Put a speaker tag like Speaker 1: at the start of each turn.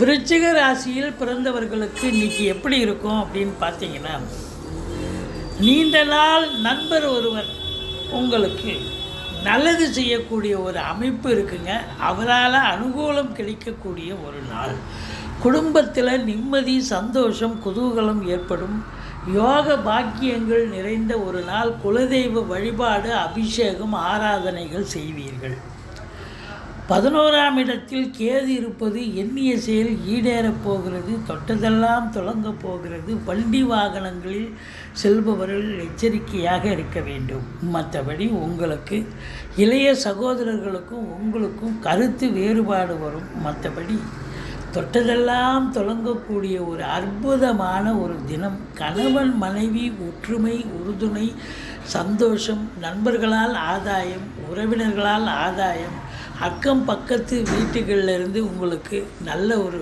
Speaker 1: விருச்சிக ராசியில் பிறந்தவர்களுக்கு இன்றைக்கி எப்படி இருக்கும் அப்படின்னு பார்த்தீங்கன்னா, நீண்ட நாள் நண்பர் ஒருவர் உங்களுக்கு நல்லது செய்யக்கூடிய ஒரு அமைப்பு இருக்குங்க. அவரால் அனுகூலம் கிடைக்கக்கூடிய ஒரு நாள். குடும்பத்தில் நிம்மதி, சந்தோஷம், குதூகலம் ஏற்படும். யோக பாக்கியங்கள் நிறைந்த ஒரு நாள். குலதெய்வ வழிபாடு, அபிஷேகம், ஆராதனைகள் செய்வீர்கள். 11ஆம் இடத்தில் கேது இருப்பது எண்ணிய செயல் ஈடேறப் போகிறது. தொட்டதெல்லாம் தொடங்கப் போகிறது. வண்டி வாகனங்களில் செல்பவர்கள் எச்சரிக்கையாக இருக்க வேண்டும். மற்றபடி உங்களுக்கு இளைய சகோதரர்களுக்கும் உங்களுக்கும் கருத்து வேறுபாடு வரும். மற்றபடி தொட்டதெல்லாம் தொடங்கக்கூடிய ஒரு அற்புதமான ஒரு தினம். கணவன் மனைவி ஒற்றுமை, உறுதுணை, சந்தோஷம், நண்பர்களால் ஆதாயம், உறவினர்களால் ஆதாயம், அக்கம் பக்கத்து வீட்டுகளிலிருந்து உங்களுக்கு நல்ல ஒரு